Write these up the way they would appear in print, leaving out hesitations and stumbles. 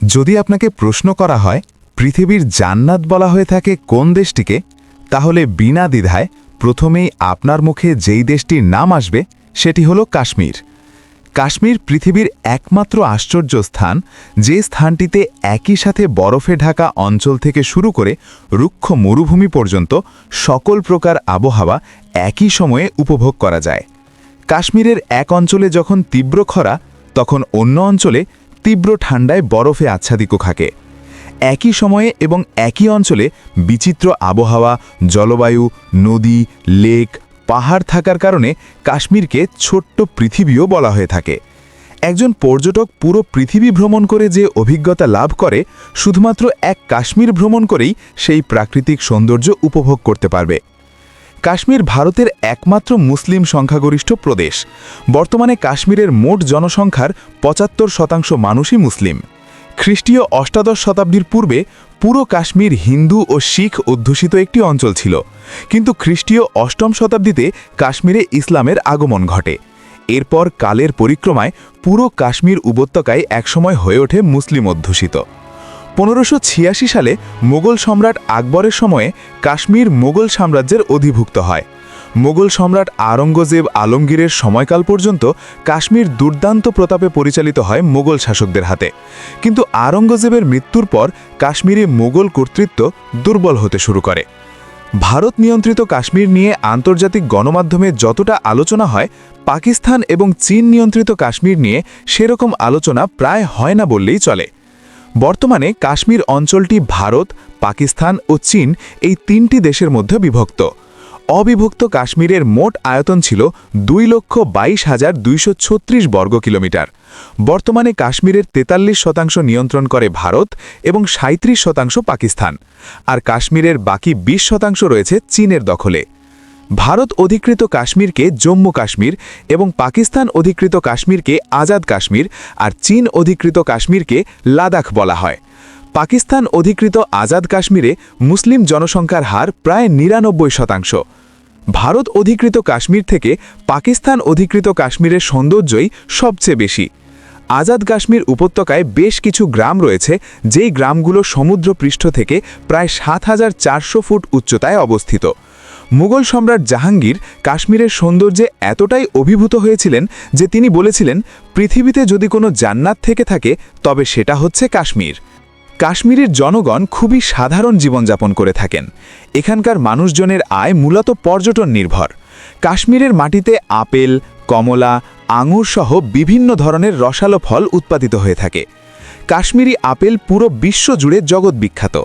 যদি আপনাকে প্রশ্ন করা হয় পৃথিবীর জান্নাত বলা হয়ে থাকে কোন দেশটিকে, তাহলে বিনা দ্বিধায় প্রথমেই আপনার মুখে যেই দেশটির নাম আসবে সেটি হলো কাশ্মীর। কাশ্মীর পৃথিবীর একমাত্র আশ্চর্য স্থান, যে স্থানটিতে একই সাথে বরফে ঢাকা অঞ্চল থেকে শুরু করে রুক্ষ মরুভূমি পর্যন্ত সকল প্রকার আবহাওয়া একই সময়ে উপভোগ করা যায়। কাশ্মীরের এক অঞ্চলে যখন তীব্র খরা, তখন অন্য অঞ্চলে তীব্র ঠান্ডায় বরফে আচ্ছাদিত থাকে। একই সময়ে এবং একই অঞ্চলে বিচিত্র আবহাওয়া, জলবায়ু, নদী, লেক, পাহাড় থাকার কারণে কাশ্মীরকে ছোট্ট পৃথিবীও বলা হয়ে থাকে। একজন পর্যটক পুরো পৃথিবী ভ্রমণ করে যে অভিজ্ঞতা লাভ করে, শুধুমাত্র এক কাশ্মীর ভ্রমণ করেই সেই প্রাকৃতিক সৌন্দর্য উপভোগ করতে পারবে। কাশ্মীর ভারতের একমাত্র মুসলিম সংখ্যাগরিষ্ঠ প্রদেশ। বর্তমানে কাশ্মীরের মোট জনসংখ্যার ৭৫% মানুষই মুসলিম। খ্রিস্টীয় অষ্টাদশ শতাব্দীর পূর্বে পুরো কাশ্মীর হিন্দু ও শিখ অধ্যুষিত একটি অঞ্চল ছিল, কিন্তু খ্রিস্টীয় অষ্টম শতাব্দীতে কাশ্মীরে ইসলামের আগমন ঘটে। এরপর কালের পরিক্রমায় পুরো কাশ্মীর উপত্যকায় একসময় হয়ে ওঠে মুসলিম অধ্যুষিত। ১৫৮৬ সালে মোগল সম্রাট আকবরের সময়ে কাশ্মীর মোগল সাম্রাজ্যের অধিভুক্ত হয়। মোগল সম্রাট আওরঙ্গজেব আলমগীরের সময়কাল পর্যন্ত কাশ্মীর দুর্দান্ত প্রতাপে পরিচালিত হয় মোগল শাসকদের হাতে, কিন্তু আওরঙ্গজেবের মৃত্যুর পর কাশ্মীরে মোগল কর্তৃত্ব দুর্বল হতে শুরু করে। ভারত নিয়ন্ত্রিত কাশ্মীর নিয়ে আন্তর্জাতিক গণমাধ্যমে যতটা আলোচনা হয়, পাকিস্তান এবং চীন নিয়ন্ত্রিত কাশ্মীর নিয়ে সেরকম আলোচনা প্রায় হয় না বললেই চলে। বর্তমানে কাশ্মীর অঞ্চলটি ভারত, পাকিস্তান ও চীন এই তিনটি দেশের মধ্যে বিভক্ত। অবিভক্ত কাশ্মীরের মোট আয়তন ছিল ২,২২,২৩৬ বর্গ কিলোমিটার। বর্তমানে কাশ্মীরের ৪৩% নিয়ন্ত্রণ করে ভারত এবং ৩৭% পাকিস্তান, আর কাশ্মীরের বাকি ২০% রয়েছে চীনের দখলে। ভারত অধিকৃত কাশ্মীরকে জম্মু কাশ্মীর এবং পাকিস্তান অধিকৃত কাশ্মীরকে আজাদ কাশ্মীর, আর চীন অধিকৃত কাশ্মীরকে লাদাখ বলা হয়। পাকিস্তান অধিকৃত আজাদ কাশ্মীরে মুসলিম জনসংখ্যার হার প্রায় ৯৯%। ভারত অধিকৃত কাশ্মীর থেকে পাকিস্তান অধিকৃত কাশ্মীরের সৌন্দর্যই সবচেয়ে বেশি। আজাদ কাশ্মীর উপত্যকায় বেশ কিছু গ্রাম রয়েছে, যেই গ্রামগুলো সমুদ্রপৃষ্ঠ থেকে প্রায় ৭,৪০০ ফুট উচ্চতায় অবস্থিত। মুঘল সম্রাট জাহাঙ্গীর কাশ্মীরের সৌন্দর্যে এতটাই অভিভূত হয়েছিলেন যে তিনি বলেছিলেন, পৃথিবীতে যদি কোনো জান্নাত থেকে থাকে তবে সেটা হচ্ছে কাশ্মীর। কাশ্মীরের জনগণ খুবই সাধারণ জীবনযাপন করে থাকেন। এখানকার মানুষজনের আয় মূলত পর্যটন নির্ভর। কাশ্মীরের মাটিতে আপেল, কমলা, আঙুর সহ বিভিন্ন ধরনের রসালো ফল উৎপাদিত হয়ে থাকে। কাশ্মীরি আপেল পুরো বিশ্ব জুড়ে জগৎ বিখ্যাত।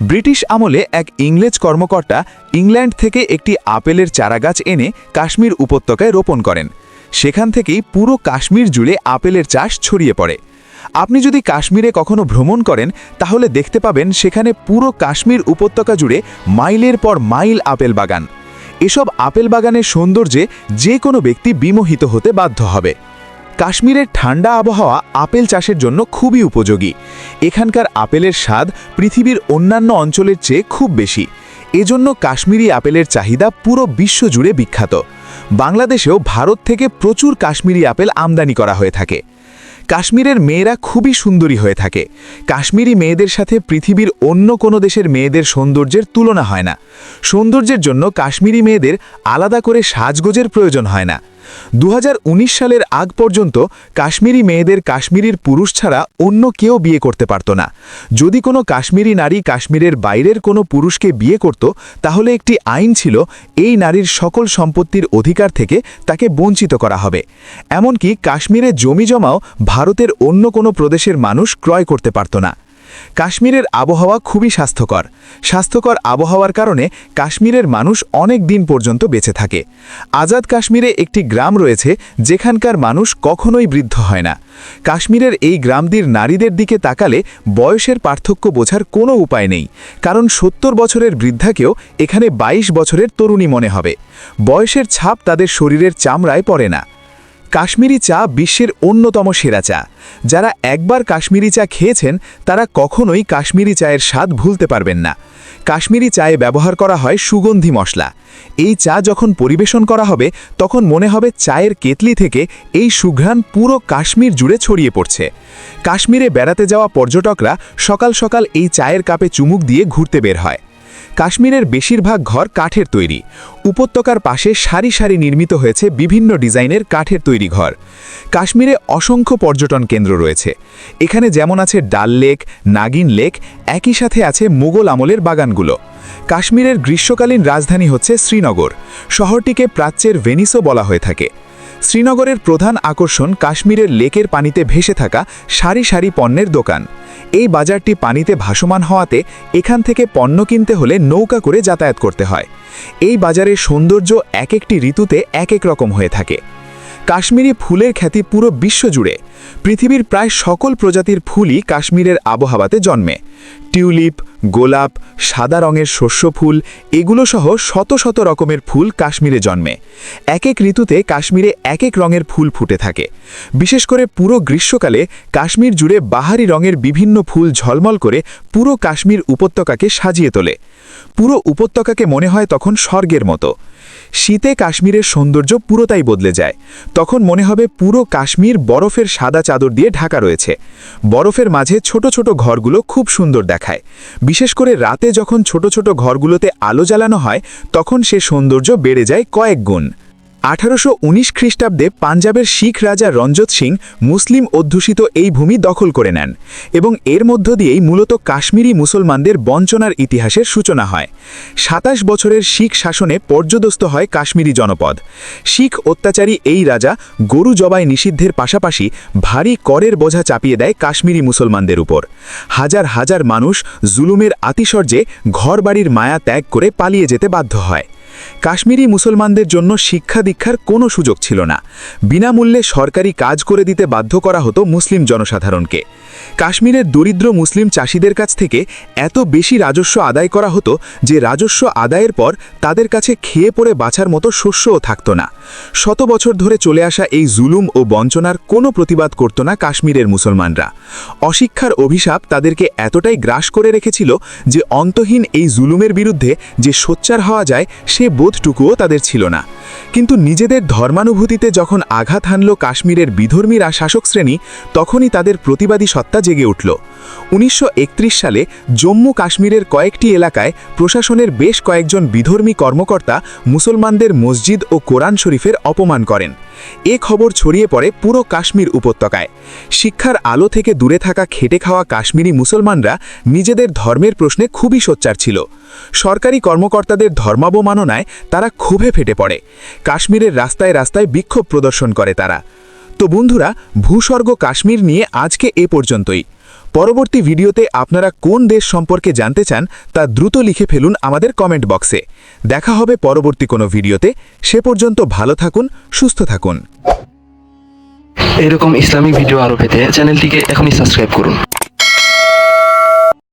ব্রিটিশ আমলে এক ইংরেজ কর্মকর্তা ইংল্যান্ড থেকে একটি আপেলের চারাগাছ এনে কাশ্মীর উপত্যকায় রোপণ করেন। সেখান থেকেই পুরো কাশ্মীর জুড়ে আপেলের চাষ ছড়িয়ে পড়ে। আপনি যদি কাশ্মীরে কখনো ভ্রমণ করেন, তাহলে দেখতে পাবেন সেখানে পুরো কাশ্মীর উপত্যকা জুড়ে মাইলের পর মাইল আপেল বাগান। এসব আপেল বাগানের সৌন্দর্যে যে কোনো ব্যক্তি বিমোহিত হতে বাধ্য হবে। কাশ্মীরের ঠান্ডা আবহাওয়া আপেল চাষের জন্য খুবই উপযোগী। এখানকার আপেলের স্বাদ পৃথিবীর অন্যান্য অঞ্চলের চেয়ে খুব বেশি। এজন্য কাশ্মীরি আপেলের চাহিদা পুরো বিশ্ব জুড়ে বিখ্যাত। বাংলাদেশেও ভারত থেকে প্রচুর কাশ্মীরি আপেল আমদানি করা হয়ে থাকে। কাশ্মীরের মেয়েরা খুবই সুন্দরী হয়ে থাকে। কাশ্মীরি মেয়েদের সাথে পৃথিবীর অন্য কোনো দেশের মেয়েদের সৌন্দর্যের তুলনা হয় না। সৌন্দর্যের জন্য কাশ্মীরি মেয়েদের আলাদা করে সাজগোজের প্রয়োজন হয় না। ২০১৯ সালের আগ পর্যন্ত কাশ্মীরি মেয়েদের কাশ্মীরের পুরুষ ছাড়া অন্য কেউ বিয়ে করতে পারত না। যদি কোনো কাশ্মীরি নারী কাশ্মীরের বাইরের কোনো পুরুষকে বিয়ে করত, তাহলে একটি আইন ছিল এই নারীর সকল সম্পত্তির অধিকার থেকে তাকে বঞ্চিত করা হবে। এমনকি কাশ্মীরে জমিজমাও ভারতের অন্য কোনো প্রদেশের মানুষ ক্রয় করতে পারত না। কাশ্মীরের আবহাওয়া খুবই স্বাস্থ্যকর আবহাওয়ার কারণে কাশ্মীরের মানুষ অনেক দিন পর্যন্ত বেঁচে থাকে। আজাদ কাশ্মীরে একটি গ্রাম রয়েছে যেখানকার মানুষ কখনোই বৃদ্ধ হয় না। কাশ্মীরের এই গ্রামটির নারীদের দিকে তাকালে বয়সের পার্থক্য বোঝার কোনো উপায় নেই, কারণ ৭০ বছরের বৃদ্ধাকেও এখানে ২২ বছরের তরুণী মনে হবে। বয়সের ছাপ তাদের শরীরের চামড়ায় পড়ে না। কাশ্মীরি চা বিশ্বের অন্যতম সেরা চা। যারা একবার কাশ্মীরি চা খেয়েছেন তারা কখনোই কাশ্মীরি চায়ের স্বাদ ভুলতে পারবেন না। কাশ্মীরি চায়ে ব্যবহার করা হয় সুগন্ধি মশলা। এই চা যখন পরিবেশন করা হবে তখন মনে হবে চায়ের কেতলি থেকে এই সুঘ্রাণ পুরো কাশ্মীর জুড়ে ছড়িয়ে পড়ছে। কাশ্মীরে বেড়াতে যাওয়া পর্যটকরা সকাল সকাল এই চায়ের কাপে চুমুক দিয়ে ঘুরতে বের হয়। কাশ্মীরের বেশিরভাগ ঘর কাঠের তৈরি। উপত্যকার পাশে সারি সারি নির্মিত হয়েছে বিভিন্ন ডিজাইনের কাঠের তৈরি ঘর। কাশ্মীরে অসংখ্য পর্যটন কেন্দ্র রয়েছে। এখানে যেমন আছে ডাল লেক, নাগিন লেক, একই সাথে আছে মুঘল আমলের বাগানগুলো। কাশ্মীরের গ্রীষ্মকালীন রাজধানী হচ্ছে শ্রীনগর। শহরটিকে প্রাচ্যের ভেনিসও বলা হয়ে থাকে। শ্রীনগরের প্রধান আকর্ষণ কাশ্মীরের লেকের পানিতে ভেসে থাকা সারি সারি পণ্যের দোকান। এই বাজারটি পানিতে ভাসমান হওয়াতে এখান থেকে পণ্য কিনতে হলে নৌকা করে যাতায়াত করতে হয়। এই বাজারের সৌন্দর্য এক একটি ঋতুতে এক এক রকম হয়ে থাকে। কাশ্মীরি ফুলের খ্যাতি পুরো বিশ্বজুড়ে। পৃথিবীর প্রায় সকল প্রজাতির ফুলই কাশ্মীরের আবহাওয়াতে জন্মে। টিউলিপ, গোলাপ, সাদা রঙের শস্য ফুল, এগুলো সহ শত শত রকমের ফুল কাশ্মীরে জন্মে। এক এক ঋতুতে কাশ্মীরে এক এক রঙের ফুল ফুটে থাকে। বিশেষ করে পুরো গ্রীষ্মকালে কাশ্মীর জুড়ে বাহারি রঙের বিভিন্ন ফুল ঝলমল করে পুরো কাশ্মীর উপত্যকাকে সাজিয়ে তোলে। পুরো উপত্যকাকে মনে হয় তখন স্বর্গের মতো। শীতে কাশ্মীরের সৌন্দর্য পুরোটাই বদলে যায়। তখন মনে হবে পুরো কাশ্মীর বরফের সাদা চাদর দিয়ে ঢাকা রয়েছে। বরফের মাঝে ছোট ছোট ঘরগুলো খুব সুন্দর দেখায়। বিশেষ করে রাতে যখন ছোট ছোট ঘরগুলোতে আলো জ্বালানো হয় তখন সে সৌন্দর্য বেড়ে যায় কয়েক গুণ। 1819 খ্রিস্টাব্দে পাঞ্জাবের শিখ রাজা রঞ্জত সিং মুসলিম অধ্যুষিত এই ভূমি দখল করে নেন এবং এর মধ্য দিয়েই মূলত কাশ্মীরি মুসলমানদের বঞ্চনার ইতিহাসের সূচনা হয়। 27 বছরের শিখ শাসনে পর্যদস্ত হয় কাশ্মীরি জনপদ। শিখ অত্যাচারী এই রাজা গরু জবাই নিষিদ্ধের পাশাপাশি ভারী করের বোঝা চাপিয়ে দেয় কাশ্মীরি মুসলমানদের উপর। হাজার হাজার মানুষ জুলুমের আতিশর্যে ঘরবাড়ির মায়া ত্যাগ করে পালিয়ে যেতে বাধ্য হয়। কাশ্মীরি মুসলমানদের জন্য শিক্ষা দীক্ষার কোনো সুযোগ ছিল না। বিনামূল্যে সরকারি কাজ করে দিতে বাধ্য করা হতো মুসলিম জনসাধারণকে। কাশ্মীরের দরিদ্র মুসলিম চাষিদের কাছ থেকে এত বেশি রাজস্ব আদায় করা হতো যে রাজস্ব আদায়ের পর তাদের কাছে খেয়ে পড়ে বাঁচার মতো শস্যও থাকত না। শত বছর ধরে চলে আসা এই জুলুম ও বঞ্চনার কোনো প্রতিবাদ করত না কাশ্মীরের মুসলমানরা। অশিক্ষার অভিশাপ তাদেরকে এতটাই গ্রাস করে রেখেছিল যে অন্তহীন এই জুলুমের বিরুদ্ধে যে সোচ্চার হওয়া যায় সে বোধটুকুও তাদের ছিল না। কিন্তু নিজেদের ধর্মানুভূতিতে যখন আঘাত হানল কাশ্মীরের বিধর্মীরা শাসক শ্রেণী, তখনই তাদের প্রতিবাদী সত্তা জেগে উঠল। 1931 সালে জম্মু কাশ্মীরের কয়েকটি এলাকায় প্রশাসনের বেশ কয়েকজন বিধর্মী কর্মকর্তা মুসলমানদের মসজিদ ও কোরআন শরীফের অপমান করেন। এ খবর ছড়িয়ে পড়ে পুরো কাশ্মীর উপত্যকায়। শিক্ষার আলো থেকে দূরে থাকা খেটে খাওয়া কাশ্মীরি মুসলমানরা নিজেদের ধর্মের প্রশ্নে খুবই সোচ্চার ছিল। সরকারি কর্মকর্তাদের ধর্মাবমাননায় তারা ক্ষোভে ফেটে পড়ে। কাশ্মীরের রাস্তায় রাস্তায় বিক্ষোভ প্রদর্শন করে তারা। তো বন্ধুরা, ভূস্বর্গ কাশ্মীর নিয়ে আজকে এ পর্যন্তই। পরবর্তী ভিডিওতে আপনারা কোন দেশ সম্পর্কে জানতে চান তা দ্রুত লিখে ফেলুন আমাদের কমেন্ট বক্সে। দেখা হবে পরবর্তী কোনো ভিডিওতে। সে পর্যন্ত ভালো থাকুন, সুস্থ থাকুন। এরকম ইসলামিক ভিডিও আরও পেতে চ্যানেলটিকে এখনই সাবস্ক্রাইব করুন।